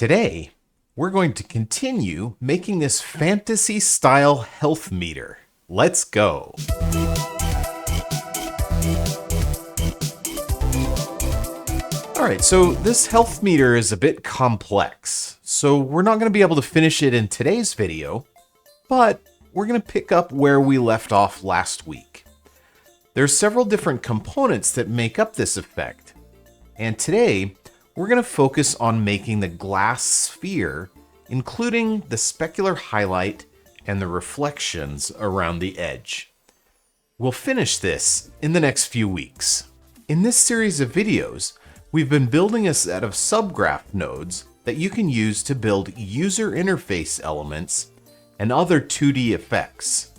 Today, we're going to continue making this fantasy-style health meter. Let's go! Alright, so this health meter is a bit complex, so we're not going to be able to finish it in today's video, but we're going to pick up where we left off last week. There's several different components that make up this effect, and today we're going to focus on making the glass sphere, including the specular highlight and the reflections around the edge. We'll finish this in the next few weeks. In this series of videos, we've been building a set of subgraph nodes that you can use to build user interface elements and other 2D effects.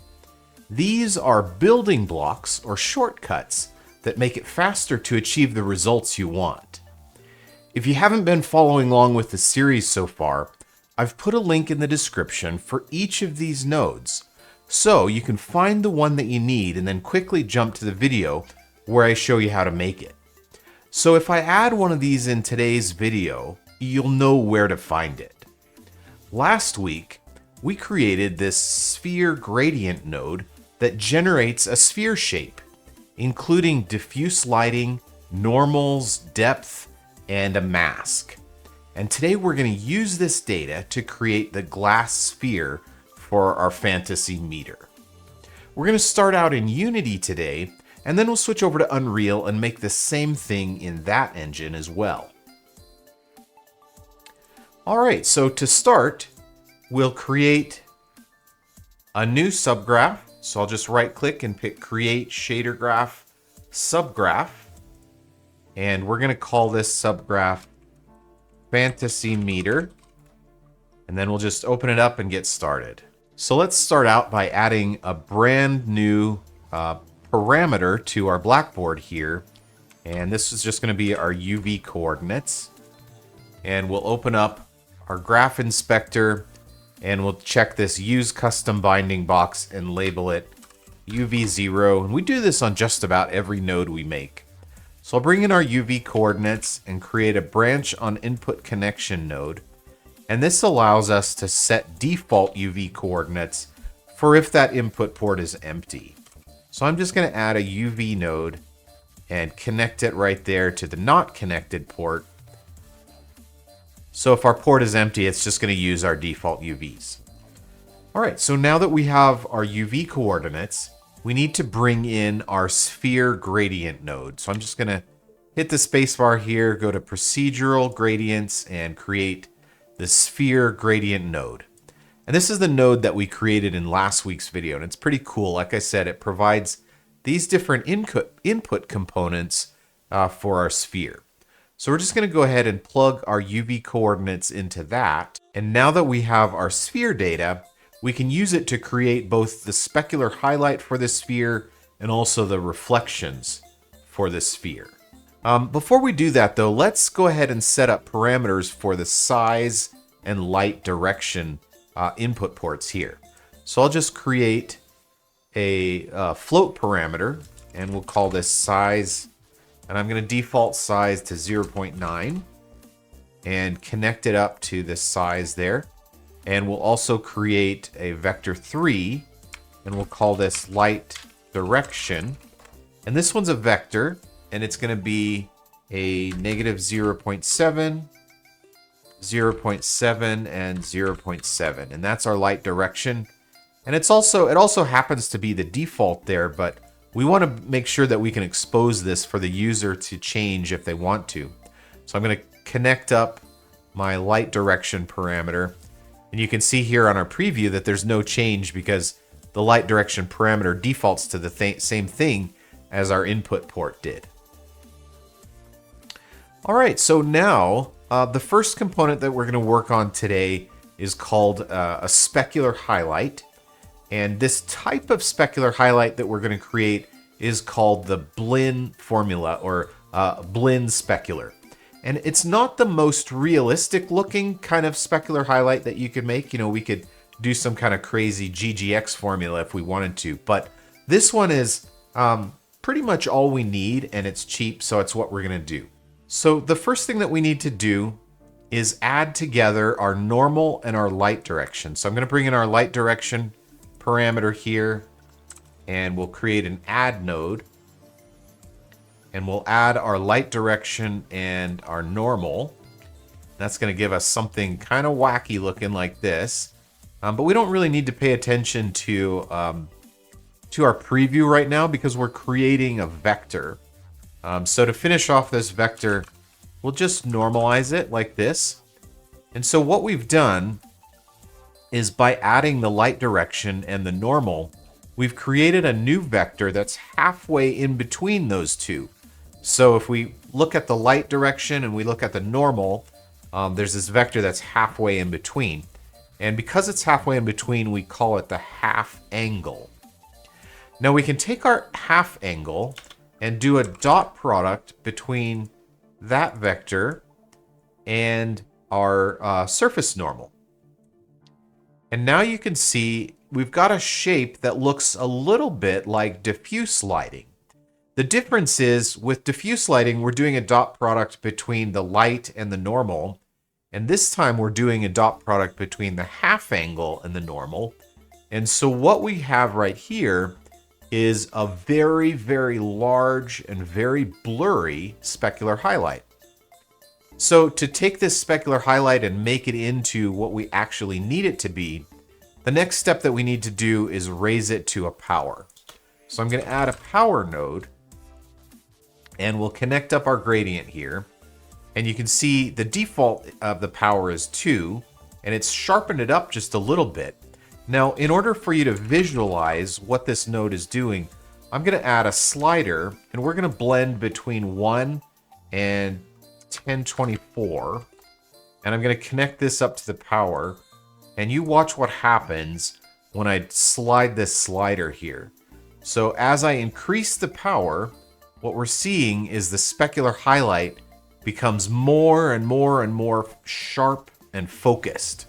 These are building blocks or shortcuts that make it faster to achieve the results you want. If you haven't been following along with the series so far, I've put a link in the description for each of these nodes, so you can find the one that you need and then quickly jump to the video where I show you how to make it. So if I add one of these in today's video, you'll know where to find it. Last week, we created this sphere gradient node that generates a sphere shape, including diffuse lighting, normals, depth, and a mask. And today we're going to use this data to create the glass sphere for our fantasy meter. We're going to start out in Unity today, and then we'll switch over to Unreal and make the same thing in that engine as well. Alright, so to start, we'll create a new subgraph. So I'll just right click and pick Create Shader Graph Subgraph. And we're going to call this subgraph Fantasy Meter. And then we'll just open it up and get started. So let's start out by adding a brand new parameter to our blackboard here. And this is just going to be our UV coordinates. And we'll open up our graph inspector and we'll check this Use Custom Binding box and label it UV0. And we do this on just about every node we make. So I'll bring in our UV coordinates and create a branch on input connection node. And this allows us to set default UV coordinates for if that input port is empty. So I'm just going to add a UV node and connect it right there to the not connected port. So if our port is empty, it's just going to use our default UVs. Alright, so now that we have our UV coordinates, we need to bring in our sphere gradient node. So I'm just going to hit the spacebar here, go to Procedural, Gradients, and create the sphere gradient node. And this is the node that we created in last week's video, and it's pretty cool. Like I said, it provides these different input components for our sphere. So we're just going to go ahead and plug our UV coordinates into that. And now that we have our sphere data, we can use it to create both the specular highlight for the sphere and also the reflections for the sphere. Before we do that though, let's go ahead and set up parameters for the size and light direction input ports here. So I'll just create a float parameter and we'll call this size, and I'm going to default size to 0.9 and connect it up to this size there. And we'll also create a vector 3, and we'll call this light direction. And this one's a vector, and it's going to be a negative 0.7, 0.7, and 0.7. And that's our light direction. And it also happens to be the default there, but we want to make sure that we can expose this for the user to change if they want to. So I'm going to connect up my light direction parameter. And you can see here on our preview that there's no change because the light direction parameter defaults to the same thing as our input port did. Alright, so now the first component that we're going to work on today is called a specular highlight. And this type of specular highlight that we're going to create is called the Blinn formula, or Blinn specular. And it's not the most realistic looking kind of specular highlight that you could make. You know, we could do some kind of crazy GGX formula if we wanted to. But this one is pretty much all we need, and it's cheap, so it's what we're going to do. So the first thing that we need to do is add together our normal and our light direction. So I'm going to bring in our light direction parameter here, and we'll create an add node. And we'll add our light direction and our normal. That's going to give us something kind of wacky looking like this. But we don't really need to pay attention to our preview right now because we're creating a vector. So to finish off this vector, we'll just normalize it like this. And so what we've done is by adding the light direction and the normal, we've created a new vector that's halfway in between those two. So if we look at the light direction and we look at the normal, there's this vector that's halfway in between. And because it's halfway in between, we call it the half angle. Now we can take our half angle and do a dot product between that vector and our surface normal. And now you can see we've got a shape that looks a little bit like diffuse lighting. The difference is with diffuse lighting, we're doing a dot product between the light and the normal. And this time we're doing a dot product between the half angle and the normal. And so what we have right here is a very, very large and very blurry specular highlight. So to take this specular highlight and make it into what we actually need it to be, the next step that we need to do is raise it to a power. So I'm going to add a power node, and we'll connect up our gradient here. And you can see the default of the power is 2, and it's sharpened it up just a little bit. Now, in order for you to visualize what this node is doing, I'm going to add a slider, and we're going to blend between 1 and 1024. And I'm going to connect this up to the power. And you watch what happens when I slide this slider here. So as I increase the power, what we're seeing is the specular highlight becomes more and more and more sharp and focused.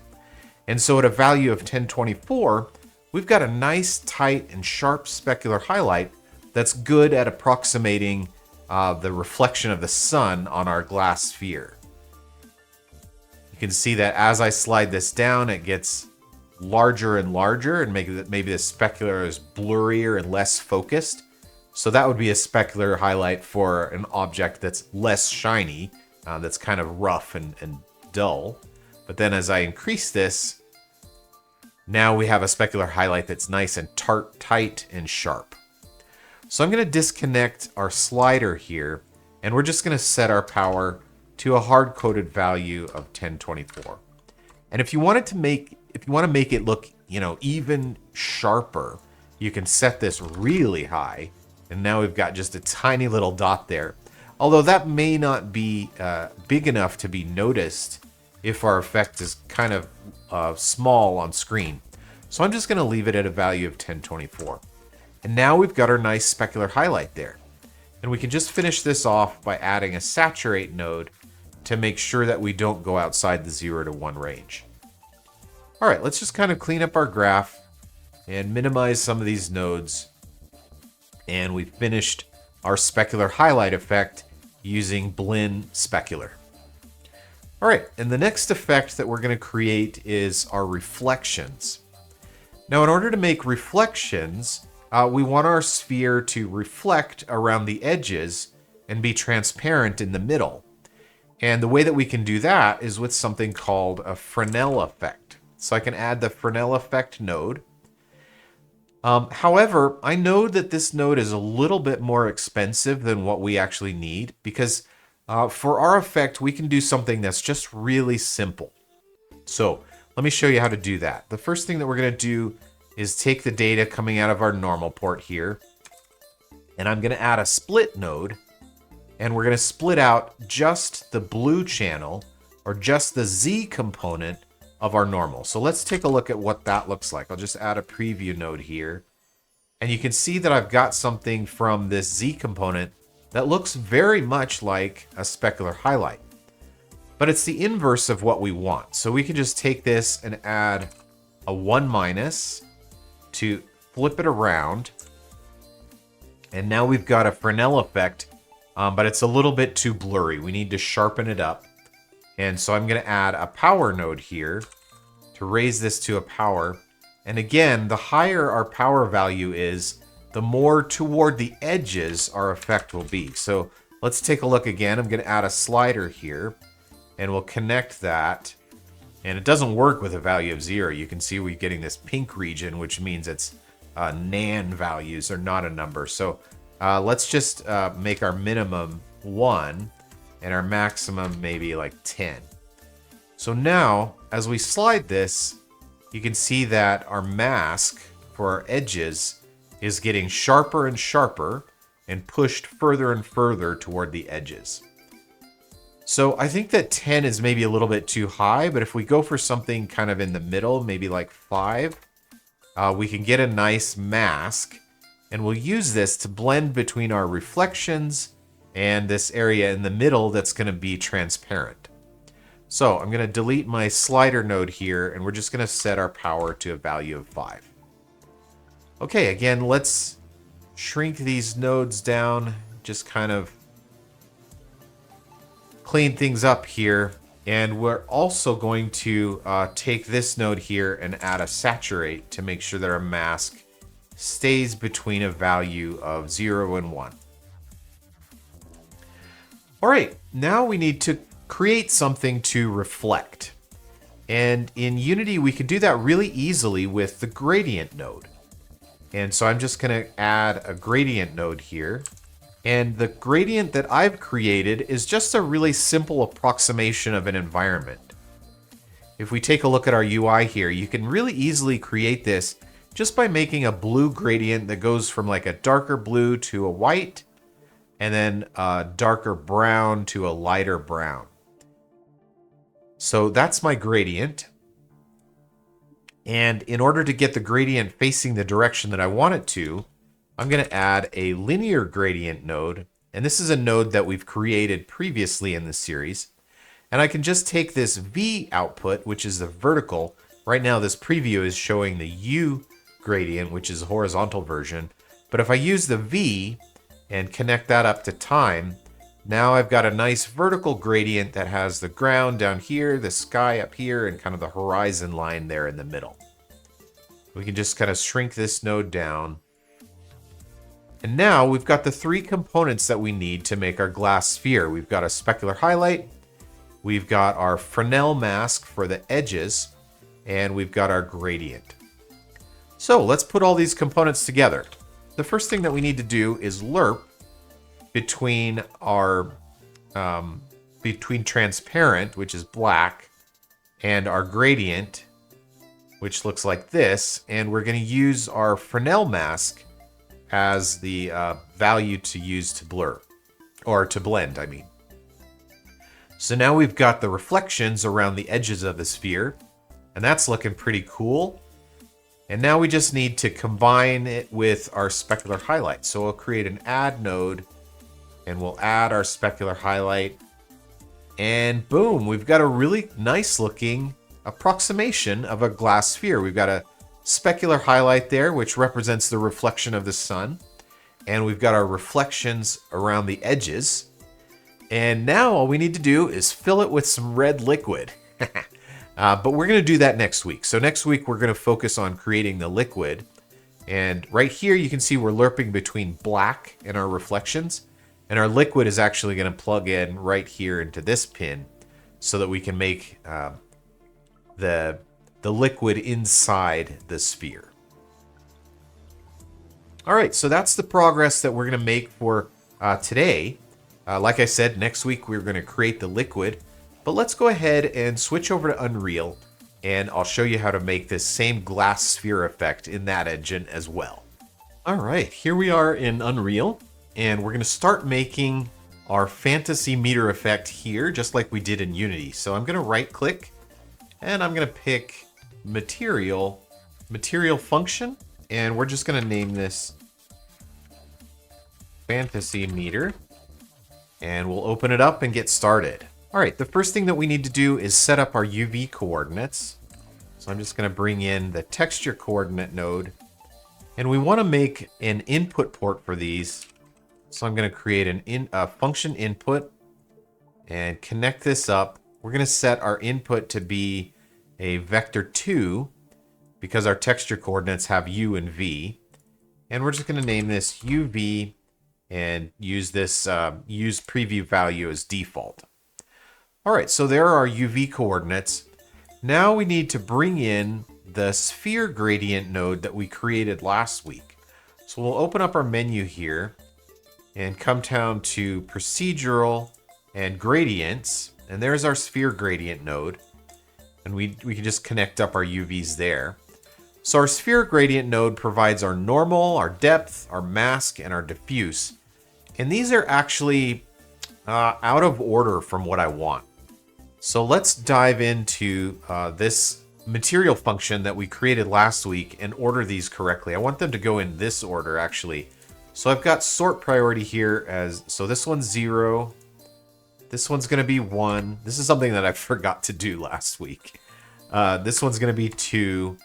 And so at a value of 1024, we've got a nice, tight, and sharp specular highlight that's good at approximating the reflection of the sun on our glass sphere. You can see that as I slide this down, it gets larger and larger, and maybe the specular is blurrier and less focused. So that would be a specular highlight for an object that's less shiny, that's kind of rough and dull. But then as I increase this, now we have a specular highlight that's nice and tight and sharp. So I'm going to disconnect our slider here, and we're just going to set our power to a hard-coded value of 1024. And if you want to make it look, even sharper, you can set this really high. And now we've got just a tiny little dot there. Although that may not be big enough to be noticed if our effect is kind of small on screen. So I'm just going to leave it at a value of 1024. And now we've got our nice specular highlight there. And we can just finish this off by adding a saturate node to make sure that we don't go outside the 0 to 1 range. All right, let's just kind of clean up our graph and minimize some of these nodes. And we've finished our specular highlight effect using Blinn Specular. All right, and the next effect that we're going to create is our reflections. Now, in order to make reflections, we want our sphere to reflect around the edges and be transparent in the middle. And the way that we can do that is with something called a Fresnel effect. So I can add the Fresnel effect node. However, I know that this node is a little bit more expensive than what we actually need because for our effect, we can do something that's just really simple. So let me show you how to do that. The first thing that we're going to do is take the data coming out of our normal port here, and I'm going to add a split node, and we're going to split out just the blue channel or just the Z component of our normal. So let's take a look at what that looks like. I'll just add a preview node here. And you can see that I've got something from this Z component that looks very much like a specular highlight. But it's the inverse of what we want. So we can just take this and add a 1- to flip it around. And now we've got a Fresnel effect, but it's a little bit too blurry. We need to sharpen it up. And so I'm going to add a power node here to raise this to a power. And again, the higher our power value is, the more toward the edges our effect will be. So let's take a look again. I'm going to add a slider here, and we'll connect that. And it doesn't work with a value of 0. You can see we're getting this pink region, which means it's nan values are not a number. So let's just make our minimum 1 and our maximum maybe like 10. So now, as we slide this, you can see that our mask for our edges is getting sharper and sharper and pushed further and further toward the edges. So I think that 10 is maybe a little bit too high, but if we go for something kind of in the middle, maybe like 5, we can get a nice mask, and we'll use this to blend between our reflections and this area in the middle that's going to be transparent. So I'm going to delete my slider node here, and we're just going to set our power to a value of 5. Okay, again, let's shrink these nodes down, just kind of clean things up here. And we're also going to take this node here and add a saturate to make sure that our mask stays between a value of 0 and 1. All right, now we need to create something to reflect. And in Unity, we can do that really easily with the gradient node. And so I'm just going to add a gradient node here. And the gradient that I've created is just a really simple approximation of an environment. If we take a look at our UI here, you can really easily create this just by making a blue gradient that goes from like a darker blue to a white, and then a darker brown to a lighter brown. So that's my gradient. And in order to get the gradient facing the direction that I want it to, I'm going to add a linear gradient node, and this is a node that we've created previously in this series. And I can just take this V output, which is the vertical. Right now this preview is showing the U gradient, which is a horizontal version. But if I use the V and connect that up to time, now I've got a nice vertical gradient that has the ground down here, the sky up here, and kind of the horizon line there in the middle. We can just kind of shrink this node down. And now we've got the 3 components that we need to make our glass sphere. We've got a specular highlight, we've got our Fresnel mask for the edges, and we've got our gradient. So let's put all these components together. The first thing that we need to do is lerp between our between transparent, which is black, and our gradient, which looks like this. And we're going to use our Fresnel mask as the value to use to blur, or to blend, I mean. So now we've got the reflections around the edges of the sphere, and that's looking pretty cool. And now we just need to combine it with our specular highlight. So we'll create an add node, and we'll add our specular highlight, and boom, we've got a really nice looking approximation of a glass sphere. We've got a specular highlight there, which represents the reflection of the sun. And we've got our reflections around the edges. And now all we need to do is fill it with some red liquid. But we're going to do that next week. So next week, we're going to focus on creating the liquid. And right here, you can see we're lerping between black and our reflections. And our liquid is actually going to plug in right here into this pin so that we can make the liquid inside the sphere. All right, so that's the progress that we're going to make for today. Like I said, next week we're going to create the liquid. But let's go ahead and switch over to Unreal, and I'll show you how to make this same glass sphere effect in that engine as well. All right, here we are in Unreal, and we're going to start making our fantasy meter effect here, just like we did in Unity. So I'm going to right-click, and I'm going to pick Material Function, and we're just going to name this Fantasy Meter, and we'll open it up and get started. All right, the first thing that we need to do is set up our UV coordinates. So I'm just going to bring in the texture coordinate node, and we want to make an input port for these. So I'm going to create a function input and connect this up we're going to set our input to be a vector 2 because our texture coordinates have u and v. And we're just going to name this uv and use this use preview value as default. All right, so there are our uv coordinates. Now we need to bring in the sphere gradient node that we created last week. So we'll open up our menu here and come down to Procedural and Gradients. And there's our sphere gradient node. And we can just connect up our UVs there. So our sphere gradient node provides our normal, our depth, our mask, and our diffuse. And these are actually out of order from what I want. So let's dive into this material function that we created last week and order these correctly. I want them to go in this order, actually. So I've got sort priority here as, so this one's 0. This one's going to be 1. This is something that I forgot to do last week. This one's going to be 2.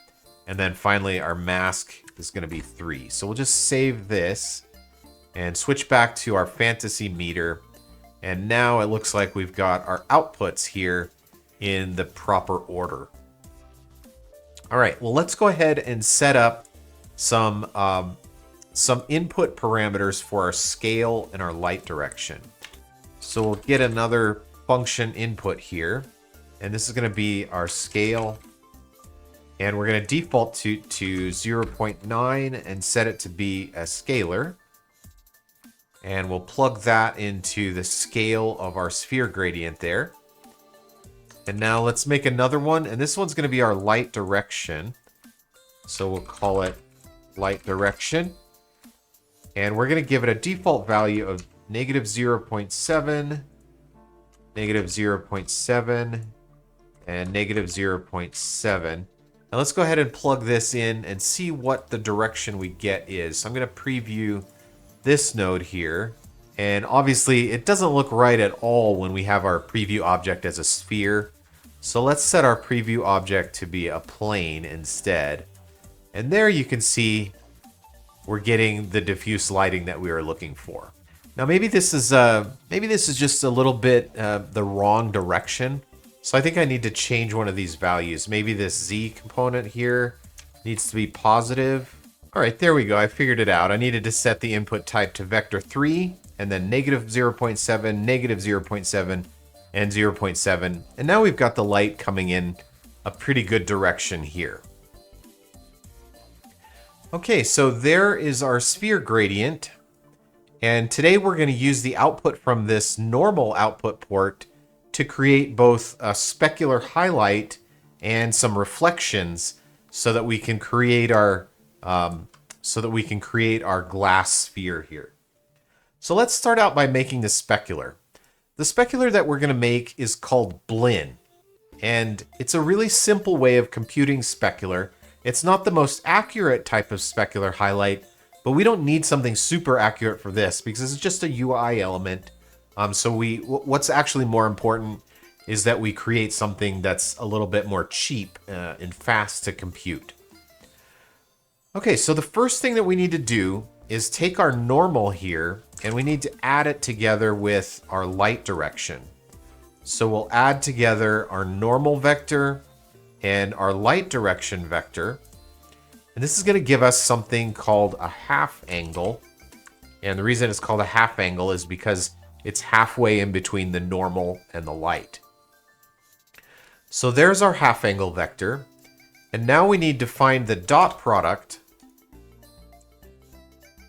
And then finally our mask is going to be 3. So we'll just save this and switch back to our fantasy meter. And now it looks like we've got our outputs here in the proper order. All right, well, let's go ahead and set up some input parameters for our scale and our light direction. So we'll get another function input here, and this is going to be our scale. And we're going to default to 0.9 and set it to be a scalar. And we'll plug that into the scale of our sphere gradient there. And now let's make another one. And this one's going to be our light direction. So we'll call it light direction. And we're going to give it a default value of -0.7, -0.7, and -0.7. Now let's go ahead and plug this in and see what the direction we get is. So I'm going to preview this node here. And obviously it doesn't look right at all when we have our preview object as a sphere. So let's set our preview object to be a plane instead. And there you can see we're getting the diffuse lighting that we were looking for. Now maybe this is just a little bit the wrong direction. So I think I need to change one of these values. Maybe this Z component here needs to be positive. All right, there we go. I figured it out. I needed to set the input type to vector 3 and then -0.7, -0.7, and 0.7. And now we've got the light coming in a pretty good direction here. Okay, so there is our sphere gradient. And today we're going to use the output from this normal output port to create both a specular highlight and some reflections so that we can create our glass sphere here. So let's start out by making the specular. The specular that we're going to make is called Blinn, and it's a really simple way of computing specular. It's not the most accurate type of specular highlight, but we don't need something super accurate for this because it's just a UI element. So what's actually more important is that we create something that's a little bit more cheap and fast to compute. Okay, so the first thing that we need to do is take our normal here and we need to add it together with our light direction. So we'll add together our normal vector and our light direction vector. And this is going to give us something called a half angle. And the reason it's called a half angle is because it's halfway in between the normal and the light. So there's our half angle vector. And now we need to find the dot product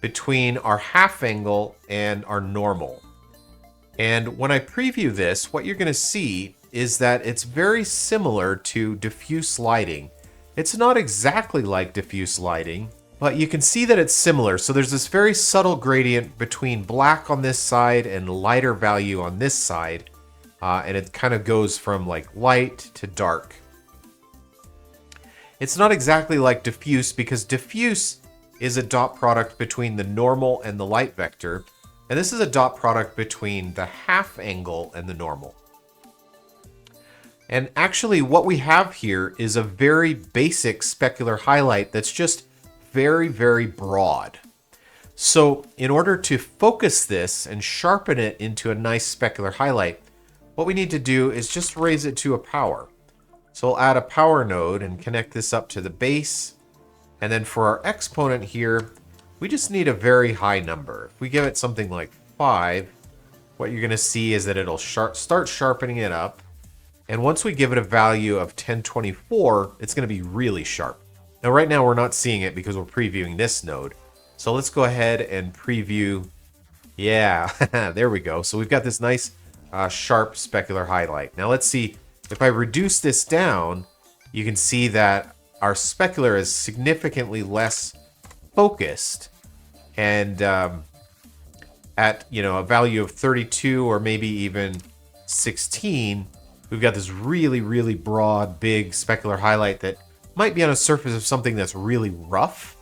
between our half angle and our normal. And when I preview this, what you're going to see is that it's very similar to diffuse lighting. It's not exactly like diffuse lighting, but you can see that it's similar. So there's this very subtle gradient between black on this side and lighter value on this side. And it kind of goes from like light to dark. It's not exactly like diffuse because diffuse is a dot product between the normal and the light vector. And this is a dot product between the half angle and the normal. And actually what we have here is a very basic specular highlight that's just very, very broad. So in order to focus this and sharpen it into a nice specular highlight, what we need to do is just raise it to a power. So we'll add a power node and connect this up to the base. And then for our exponent here, we just need a very high number. If we give it something like 5, what you're going to see is that it'll start sharpening it up. And once we give it a value of 1024, it's going to be really sharp. Now right now we're not seeing it because we're previewing this node. So let's go ahead and preview. Yeah, there we go. So we've got this nice sharp specular highlight. Now let's see, if I reduce this down, you can see that our specular is significantly less focused. And at a value of 32 or maybe even 16, we've got this really, really broad, big specular highlight that might be on a surface of something that's really rough.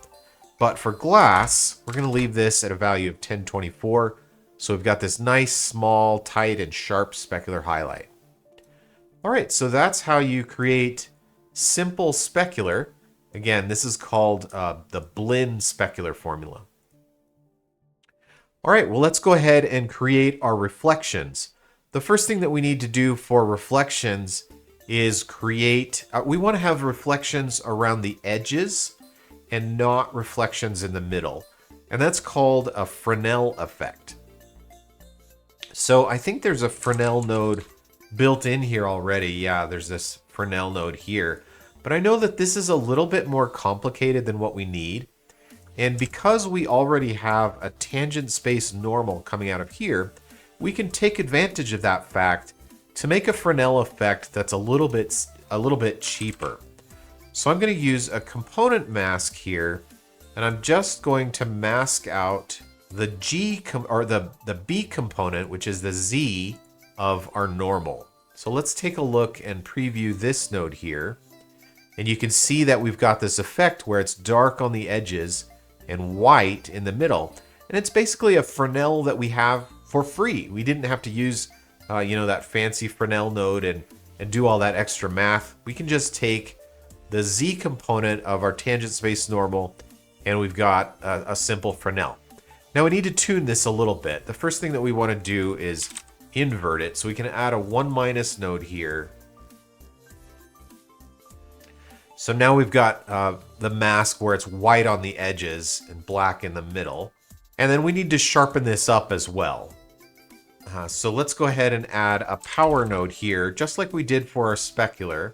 But for glass, we're going to leave this at a value of 1024. So we've got this nice, small, tight, and sharp specular highlight. All right, so that's how you create simple specular. Again, this is called the blend specular formula. All right, well, let's go ahead and create our reflections. The first thing that we need to do for reflections is create, we want to have reflections around the edges and not reflections in the middle. And that's called a Fresnel effect. So I think there's a Fresnel node built in here already. Yeah, there's this Fresnel node here. But I know that this is a little bit more complicated than what we need. And because we already have a tangent space normal coming out of here, we can take advantage of that fact to make a Fresnel effect that's a little bit cheaper. So I'm going to use a component mask here, and I'm just going to mask out the the B component, which is the Z of our normal. So let's take a look and preview this node here. And you can see that we've got this effect where it's dark on the edges and white in the middle. And it's basically a Fresnel that we have for free. We didn't have to use that fancy Fresnel node and do all that extra math. We can just take the Z component of our tangent space normal, and we've got a simple Fresnel. Now we need to tune this a little bit. The first thing that we want to do is invert it. So we can add a 1- node here. So now we've got the mask where it's white on the edges and black in the middle. And then we need to sharpen this up as well. So let's go ahead and add a power node here, just like we did for our specular.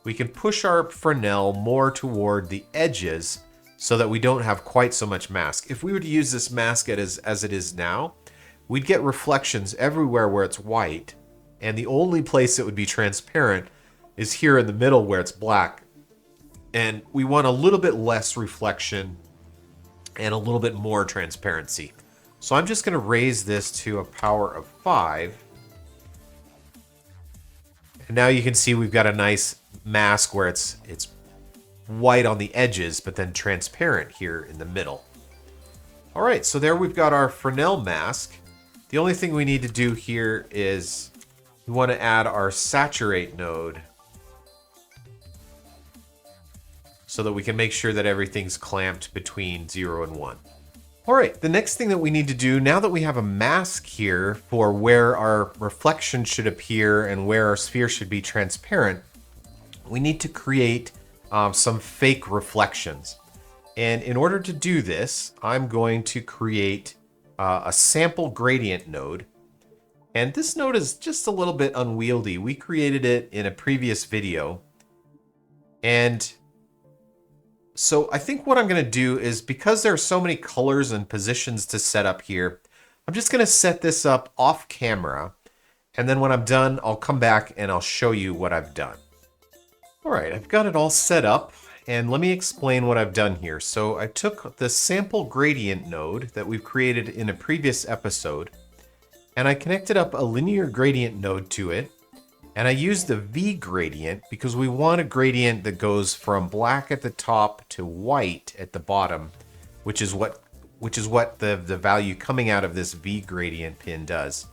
We can push our Fresnel more toward the edges so that we don't have quite so much mask. If we were to use this mask as it is now, we'd get reflections everywhere where it's white, and the only place it would be transparent is here in the middle where it's black. And we want a little bit less reflection and a little bit more transparency. So I'm just going to raise this to a power of 5. And now you can see we've got a nice mask where it's white on the edges, but then transparent here in the middle. All right, so there we've got our Fresnel mask. The only thing we need to do here is we want to add our saturate node so that we can make sure that everything's clamped between 0 and 1. All right, the next thing that we need to do, now that we have a mask here for where our reflection should appear and where our sphere should be transparent, we need to create some fake reflections. And in order to do this, I'm going to create a sample gradient node. And this node is just a little bit unwieldy. We created it in a previous video. And so I think what I'm going to do is, because there are so many colors and positions to set up here, I'm just going to set this up off camera. And then when I'm done, I'll come back and I'll show you what I've done. All right, I've got it all set up. And let me explain what I've done here. So I took the sample gradient node that we've created in a previous episode, and I connected up a linear gradient node to it. And I used the V gradient because we want a gradient that goes from black at the top to white at the bottom, which is what the value coming out of this V gradient pin does.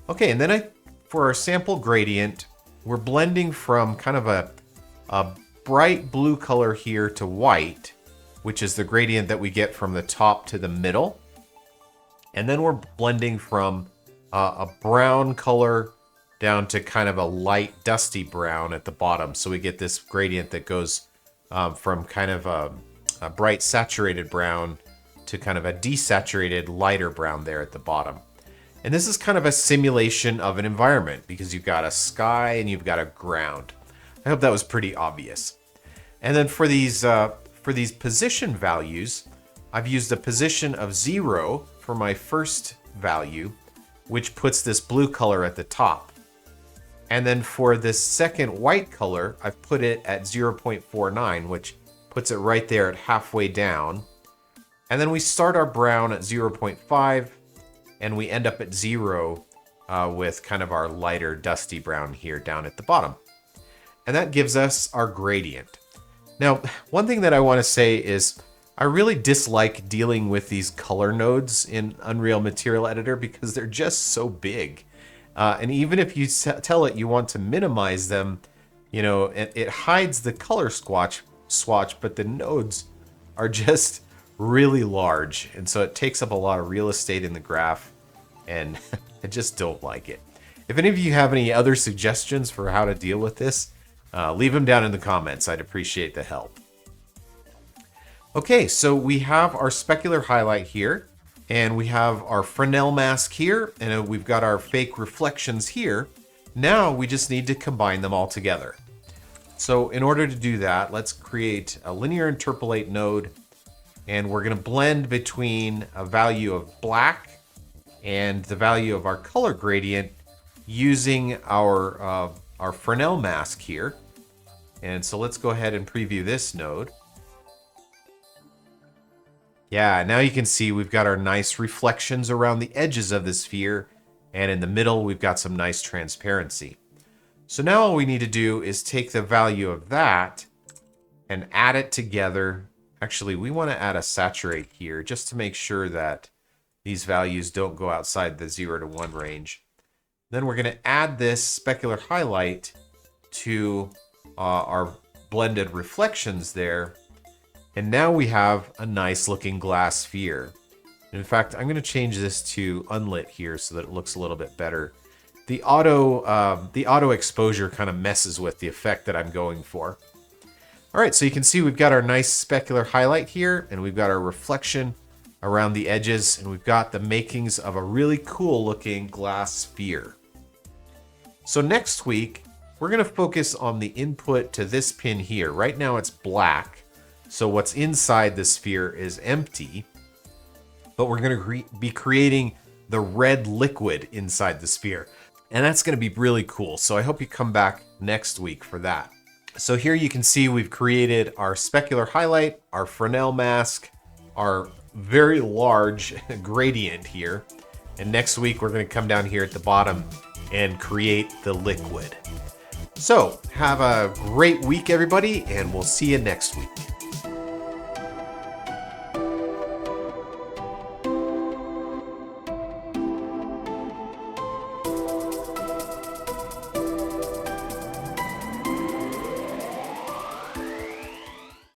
Okay, and then for our sample gradient, we're blending from kind of a bright blue color here to white, which is the gradient that we get from the top to the middle. And then we're blending from a brown color down to kind of a light dusty brown at the bottom. So we get this gradient that goes from kind of a bright saturated brown to kind of a desaturated lighter brown there at the bottom. And this is kind of a simulation of an environment because you've got a sky and you've got a ground. I hope that was pretty obvious. And then for these position values, I've used a position of 0 for my first value, which puts this blue color at the top. And then for this second white color, I've put it at 0.49, which puts it right there at halfway down. And then we start our brown at 0.5, and we end up at 0 with kind of our lighter dusty brown here down at the bottom. And that gives us our gradient. Now, one thing that I want to say is I really dislike dealing with these color nodes in Unreal Material Editor because they're just so big. And even if you tell it you want to minimize them, you know, it hides the color swatch, but the nodes are just really large. And so it takes up a lot of real estate in the graph, and I just don't like it. If any of you have any other suggestions for how to deal with this, leave them down in the comments. I'd appreciate the help. Okay, so we have our specular highlight here, and we have our Fresnel mask here, and we've got our fake reflections here. Now we just need to combine them all together. So in order to do that, let's create a linear interpolate node, and we're going to blend between a value of black and the value of our color gradient using our Fresnel mask here. And so let's go ahead and preview this node. Yeah, now you can see we've got our nice reflections around the edges of the sphere, and in the middle we've got some nice transparency. So now all we need to do is take the value of that and add it together. Actually, we want to add a saturate here just to make sure that these values don't go outside the 0 to 1 range. Then we're going to add this specular highlight to our blended reflections there. And now we have a nice looking glass sphere. In fact, I'm going to change this to unlit here so that it looks a little bit better. The auto exposure kind of messes with the effect that I'm going for. All right, so you can see we've got our nice specular highlight here, and we've got our reflection around the edges, and we've got the makings of a really cool looking glass sphere. So next week, we're going to focus on the input to this pin here. Right now it's black. So what's inside the sphere is empty, but we're going to be creating the red liquid inside the sphere. And that's going to be really cool. So I hope you come back next week for that. So here you can see we've created our specular highlight, our Fresnel mask, our very large gradient here. And next week we're going to come down here at the bottom and create the liquid. So have a great week, everybody, and we'll see you next week.